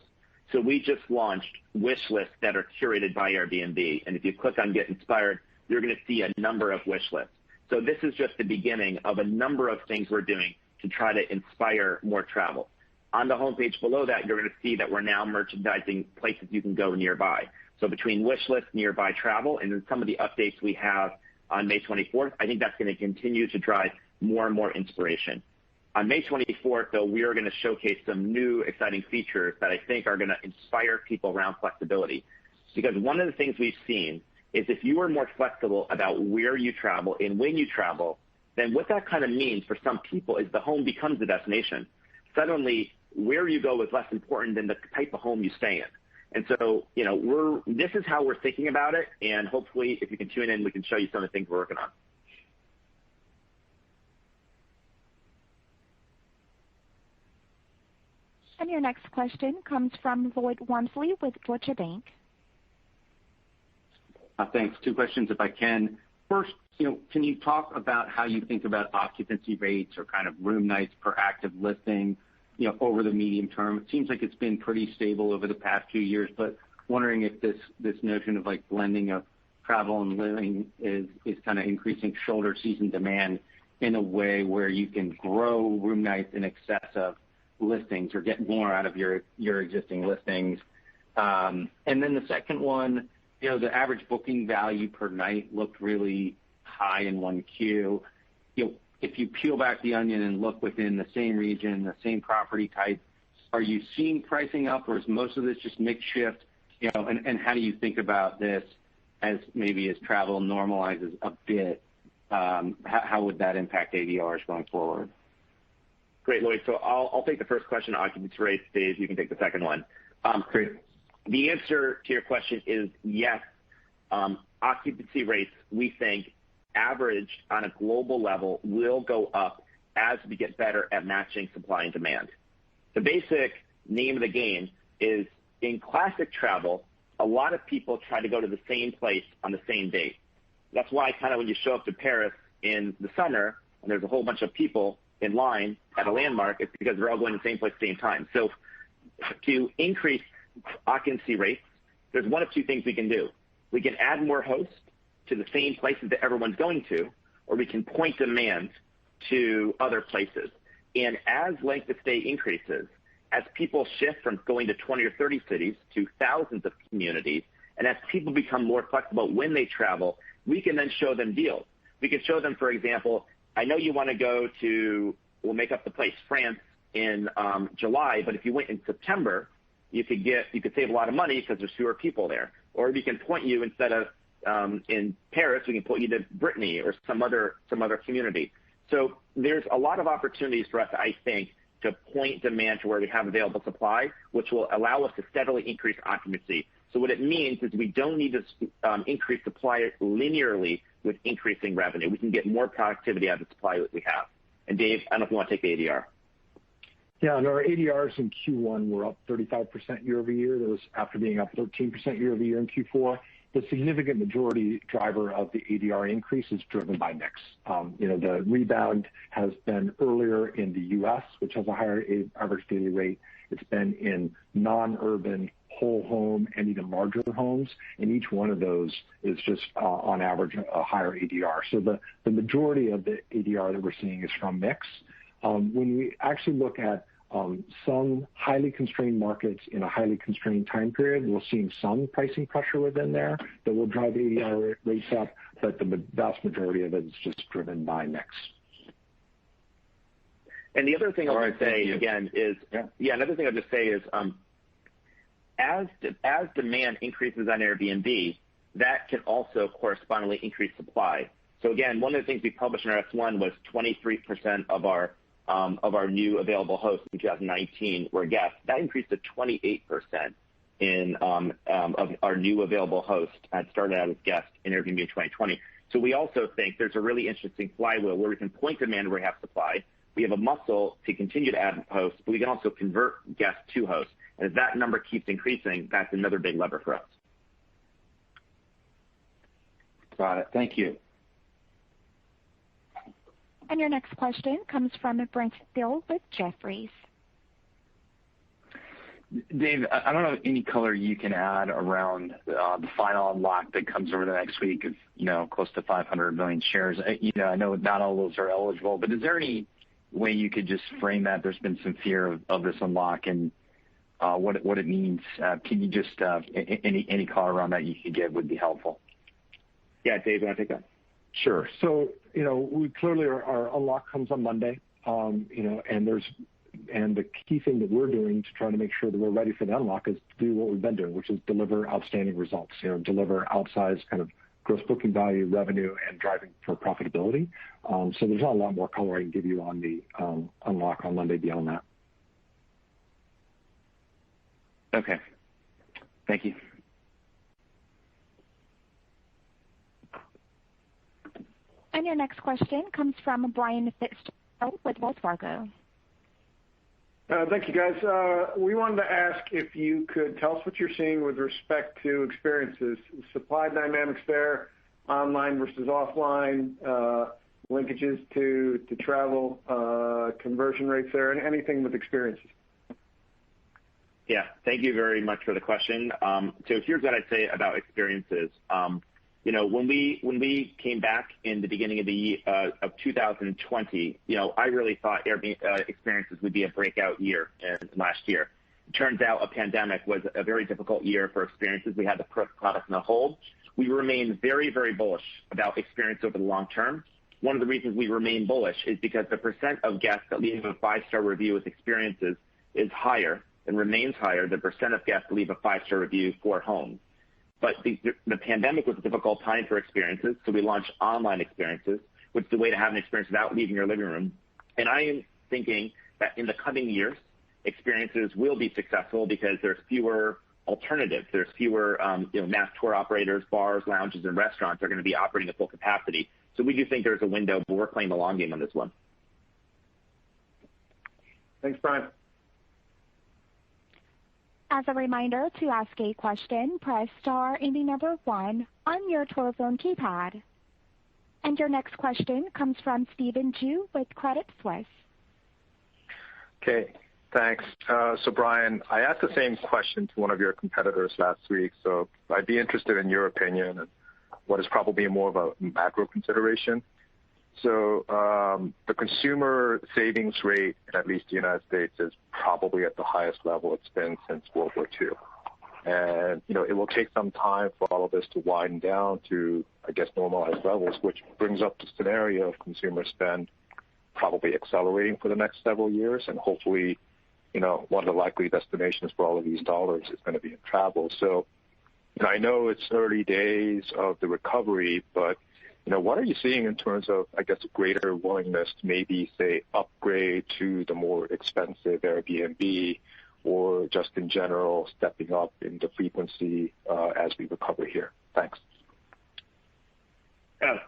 So we just launched wish lists that are curated by Airbnb. And if you click on Get Inspired, you're going to see a number of wish lists. So this is just the beginning of a number of things we're doing to try to inspire more travel. On the homepage below that, you're going to see that we're now merchandising places you can go nearby. So between wish list, nearby travel, and then some of the updates we have on May 24th, I think that's going to continue to drive more and more inspiration. On May 24th, though, we are going to showcase some new exciting features that I think are going to inspire people around flexibility. Because one of the things we've seen is if you are more flexible about where you travel and when you travel, then what that kind of means for some people is the home becomes the destination. Suddenly, where you go is less important than the type of home you stay in. And so, this is how we're thinking about it. And hopefully, if you can tune in, we can show you some of the things we're working on. Your next question comes from Lloyd Walmsley with Deutsche Bank. Thanks. Two questions if I can. First, can you talk about how you think about occupancy rates or kind of room nights per active listing, over the medium term? It seems like it's been pretty stable over the past few years, but wondering if this notion of like blending of travel and living is kind of increasing shoulder season demand in a way where you can grow room nights in excess of listings or get more out of your existing listings. And then the second one, the average booking value per night looked really high in 1Q. If you peel back the onion and look within the same region, the same property type, are you seeing pricing up, or is most of this just mix shift? And how do you think about this as travel normalizes a bit? How would that impact ADRs going forward? Great, Lloyd. So I'll take the first question, occupancy rates. Dave, you can take the second one. Great. The answer to your question is yes. Occupancy rates, we think, averaged on a global level will go up as we get better at matching supply and demand. The basic name of the game is in classic travel, a lot of people try to go to the same place on the same date. That's why kind of when you show up to Paris in the summer and there's a whole bunch of people in line at a landmark, it's because they're all going to the same place at the same time. So to increase occupancy rates, there's one of two things we can do. We can add more hosts to the same places that everyone's going to, or we can point demand to other places. And as length of stay increases, as people shift from going to 20 or 30 cities to thousands of communities, and as people become more flexible when they travel, we can then show them deals. We can show them, for example, I know you want to go to, we'll make up the place, France in July, but if you went in September, you could save a lot of money because there's fewer people there. Or we can point you, instead of in Paris, we can point you to Brittany or some other community. So there's a lot of opportunities for us, I think, to point demand to where we have available supply, which will allow us to steadily increase occupancy. So what it means is we don't need to increase supply linearly with increasing revenue. We can get more productivity out of the supply that we have. And Dave, I don't know if you want to take the ADR. Yeah, and our ADRs in Q1 were up 35% year over year. That was after being up 13% year over year in Q4. The significant majority driver of the ADR increase is driven by mix. The rebound has been earlier in the U.S., which has a higher average daily rate. It's been in non-urban, whole home, and even larger homes, and each one of those is just on average a higher ADR. So the majority of the ADR that we're seeing is from mix. When we actually look at some highly constrained markets in a highly constrained time period, we're seeing some pricing pressure within there that will drive ADR rates up, but the vast majority of it is just driven by mix. And the other thing I'll just say again is, another thing I'll just say is, as demand increases on Airbnb, that can also correspondingly increase supply. So again, one of the things we published in our S1 was 23% of our new available hosts in 2019 were guests. That increased to 28% of our new available hosts had started out as guests in Airbnb in 2020. So we also think there's a really interesting flywheel where we can point demand where we have supply. We have a muscle to continue to add hosts, but we can also convert guests to hosts. And as that number keeps increasing, that's another big lever for us. Got it. Thank you. And your next question comes from Brent Thill with Jefferies. Dave, I don't know any color you can add around the final unlock that comes over the next week of close to 500 million shares. I know not all those are eligible, but is there any way you could just frame that? There's been some fear of this unlock and what it means. Can you just any color around that you could give would be helpful. Yeah, Dave, you want to take that? Sure. So, we clearly our unlock comes on Monday, and the key thing that we're doing to try to make sure that we're ready for the unlock is to do what we've been doing, which is deliver outstanding results, deliver outsized kind of gross booking value, revenue, and driving for profitability. So there's not a lot more color I can give you on the unlock on Monday beyond that. Okay. Thank you. And your next question comes from Brian Fitzgerald with Wells Fargo. Thank you, guys. We wanted to ask if you could tell us what you're seeing with respect to experiences, supply dynamics there, online versus offline, linkages to travel, conversion rates there, and anything with experiences. Yeah, thank you very much for the question. So here's what I'd say about experiences. When we came back in the beginning of the year of 2020, I really thought Airbnb experiences would be a breakout year last year. It turns out a pandemic was a very difficult year for experiences. We had to put product on a hold. We remain very, very bullish about experience over the long term. One of the reasons we remain bullish is because the percent of guests that leave a 5-star review with experiences is higher and remains higher than percent of guests that leave a 5-star review for homes. But the pandemic was a difficult time for experiences, so we launched online experiences, which is a way to have an experience without leaving your living room. And I am thinking that in the coming years, experiences will be successful because there's fewer alternatives. There's fewer mass tour operators, bars, lounges, and restaurants are going to be operating at full capacity. So we do think there's a window, but we're playing the long game on this one. Thanks, Brian. As a reminder, to ask a question, press star and the number 1 on your telephone keypad. And your next question comes from Stephen Ju with Credit Suisse. Okay, thanks. So Brian, I asked the same question to one of your competitors last week, so I'd be interested in your opinion and what is probably more of a macro consideration. So the consumer savings rate in at least the United States is probably at the highest level it's been since World War II. And, it will take some time for all of this to widen down to, I guess, normalized levels, which brings up the scenario of consumer spend probably accelerating for the next several years. And hopefully, one of the likely destinations for all of these dollars is going to be in travel. So, I know it's early days of the recovery, but what are you seeing in terms of, I guess, a greater willingness to maybe, say, upgrade to the more expensive Airbnb or just in general stepping up in the frequency as we recover here? Thanks.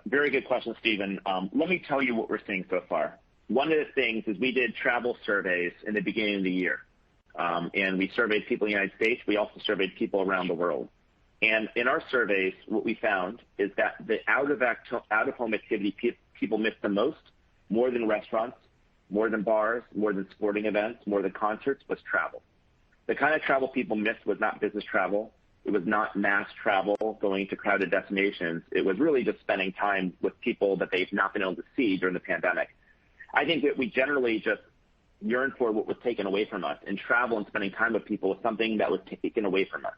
Very good question, Stephen. Let me tell you what we're seeing so far. One of the things is we did travel surveys in the beginning of the year, and we surveyed people in the United States. We also surveyed people around the world. And in our surveys, what we found is that the out-of-home activity people miss the most, more than restaurants, more than bars, more than sporting events, more than concerts, was travel. The kind of travel people missed was not business travel. It was not mass travel going to crowded destinations. It was really just spending time with people that they've not been able to see during the pandemic. I think that we generally just yearn for what was taken away from us, and travel and spending time with people was something that was taken away from us.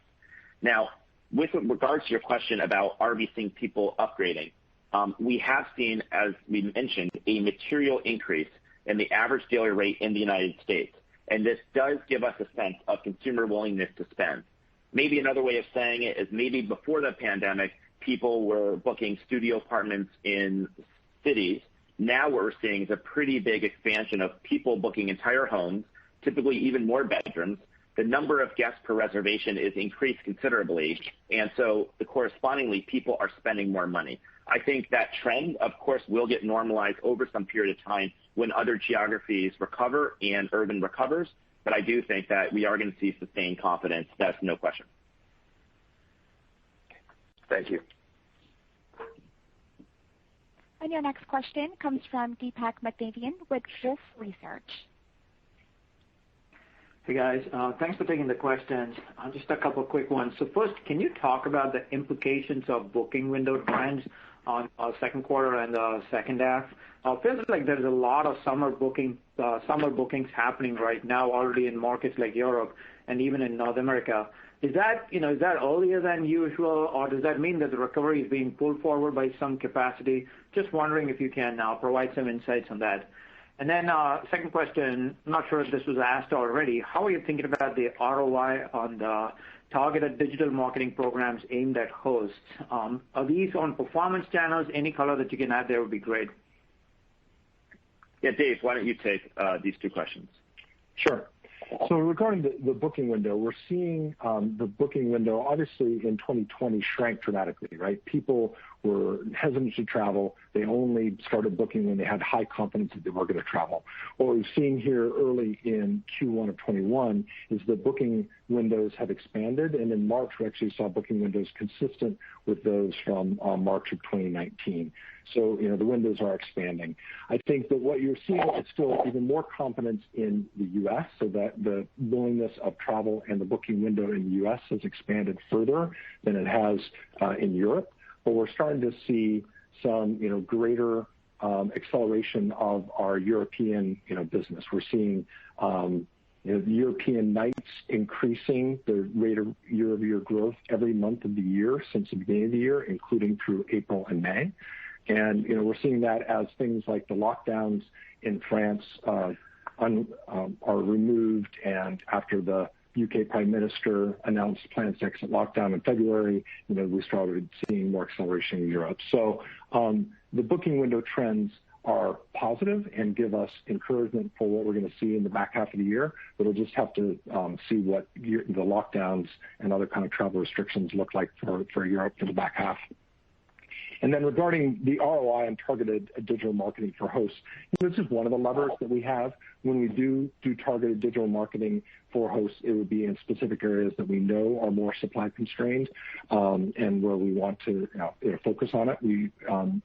Now, with regards to your question about are we seeing people upgrading, we have seen, as we mentioned, a material increase in the average daily rate in the United States. And this does give us a sense of consumer willingness to spend. Maybe another way of saying it is maybe before the pandemic, people were booking studio apartments in cities. Now what we're seeing is a pretty big expansion of people booking entire homes, typically even more bedrooms. The number of guests per reservation is increased considerably, and so correspondingly, people are spending more money. I think that trend, of course, will get normalized over some period of time when other geographies recover and urban recovers, but I do think that we are going to see sustained confidence. That's no question. Thank you. And your next question comes from Deepak Mathivanan with Wolfe Research. Hey guys, thanks for taking the questions. Just a couple quick ones. So first, can you talk about the implications of booking window trends on second quarter and the second half? It feels like there's a lot of summer bookings happening right now already in markets like Europe and even in North America. Is that earlier than usual, or does that mean that the recovery is being pulled forward by some capacity? Just wondering if you can provide some insights on that. And then second question, I'm not sure if this was asked already. How are you thinking about the ROI on the targeted digital marketing programs aimed at hosts? Are these on performance channels? Any color that you can add there would be great. Yeah, Dave, why don't you take these two questions? Sure. So regarding the booking window, we're seeing the booking window obviously in 2020 shrank dramatically, right? People were hesitant to travel. They only started booking when they had high confidence that they were going to travel. What we've seen here early in Q1 of 21 is the booking windows have expanded, and in March we actually saw booking windows consistent with those from March of 2019. So, the windows are expanding. I think that what you're seeing is still even more confidence in the U.S., so that the willingness of travel and the booking window in the U.S. has expanded further than it has in Europe. But we're starting to see some, greater acceleration of our European, business. We're seeing the European nights increasing the rate of year-over-year growth every month of the year since the beginning of the year, including through April and May. And, we're seeing that as things like the lockdowns in France are removed, and after the UK Prime Minister announced plans to exit lockdown in February, we started seeing more acceleration in Europe. So the booking window trends are positive and give us encouragement for what we're going to see in the back half of the year, but we'll just have to see what the lockdowns and other kind of travel restrictions look like for Europe for the back half. And then regarding the ROI on targeted digital marketing for hosts, this is one of the levers that we have. When we do targeted digital marketing for hosts, it would be in specific areas that we know are more supply constrained, and where we want to focus on it. We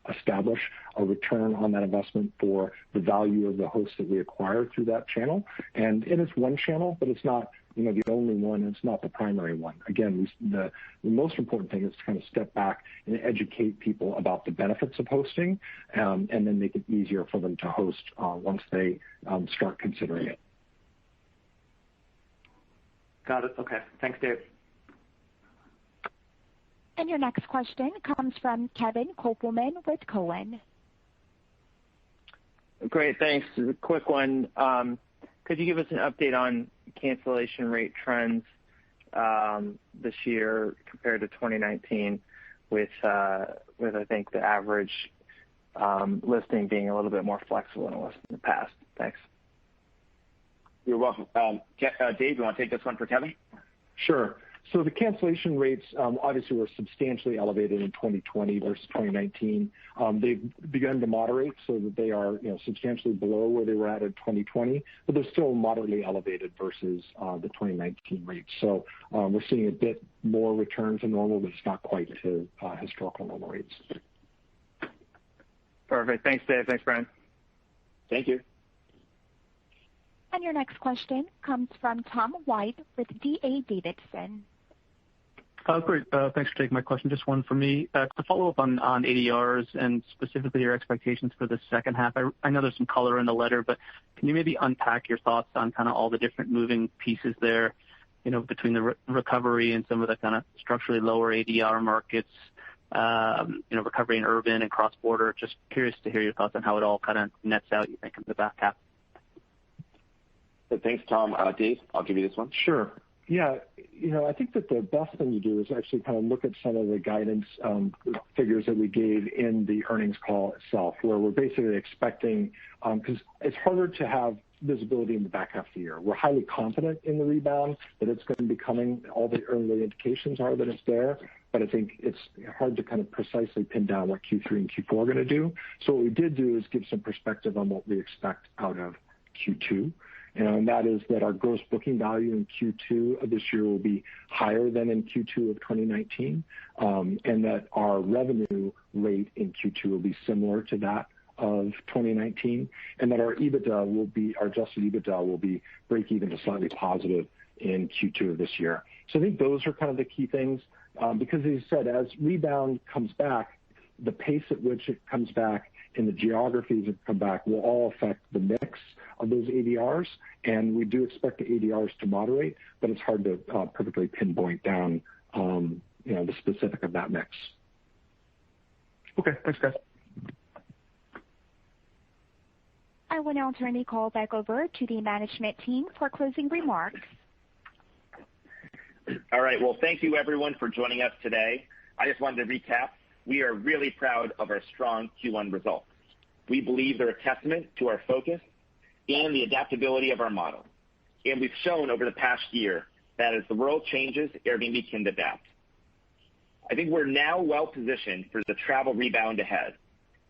establish a return on that investment for the value of the hosts that we acquire through that channel. And it's one channel, but it's not the only one, and it's not the primary one. Again, the most important thing is to kind of step back and educate people about the benefits of hosting, and then make it easier for them to host once they start considering it. Got it. Okay. Thanks, Dave. And your next question comes from Kevin Kopelman with Cowen. Great, thanks. A quick one. Could you give us an update on cancellation rate trends this year compared to 2019 with I think the average listing being a little bit more flexible than it was in the past? Thanks. You're welcome. Dave, you want to take this one for Kevin? Sure. So the cancellation rates obviously were substantially elevated in 2020 versus 2019. They've begun to moderate so that they are substantially below where they were at in 2020, but they're still moderately elevated versus the 2019 rates. So we're seeing a bit more return to normal, but it's not quite to historical normal rates. Perfect. Thanks, Dave. Thanks, Brian. Thank you. And your next question comes from Tom White with D.A. Davidson. Great. Thanks for taking my question. Just one for me. To follow up on ADRs and specifically your expectations for the second half. I know there's some color in the letter, but can you maybe unpack your thoughts on kind of all the different moving pieces there, between the recovery and some of the kind of structurally lower ADR markets, recovery in urban and cross-border? Just curious to hear your thoughts on how it all kind of nets out, you think, in the back half. Thanks, Tom. Dave, I'll give you this one. Sure. Yeah, I think that the best thing to do is actually kind of look at some of the guidance figures that we gave in the earnings call itself, where we're basically expecting, because it's harder to have visibility in the back half of the year. We're highly confident in the rebound, that it's going to be coming. All the early indications are that it's there, but I think it's hard to kind of precisely pin down what Q3 and Q4 are going to do. So what we did do is give some perspective on what we expect out of Q2. And that is that our gross booking value in Q2 of this year will be higher than in Q2 of 2019, and that our revenue rate in Q2 will be similar to that of 2019, and that our adjusted EBITDA will be break even to slightly positive in Q2 of this year. So I think those are kind of the key things, because as you said, as rebound comes back, the pace at which it comes back and the geographies that come back will all affect the mix of those ADRs, and we do expect the ADRs to moderate, but it's hard to perfectly pinpoint down the specific of that mix. Okay, thanks, guys. I will now turn the call back over to the management team for closing remarks. All right. Well, thank you, everyone, for joining us today. I just wanted to recap. We are really proud of our strong Q1 results. We believe they're a testament to our focus and the adaptability of our model. and we've shown over the past year that as the world changes, Airbnb can adapt. I think we're now well positioned for the travel rebound ahead.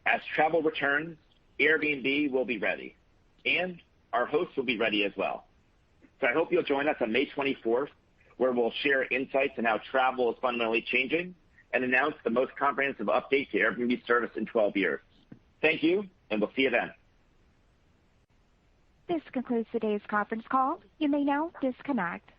As travel returns, Airbnb will be ready, and our hosts will be ready as well. So I hope you'll join us on May 24th, where we'll share insights on how travel is fundamentally changing and announce the most comprehensive update to Airbnb service in 12 years. Thank you, and we'll see you then. This concludes today's conference call. You may now disconnect.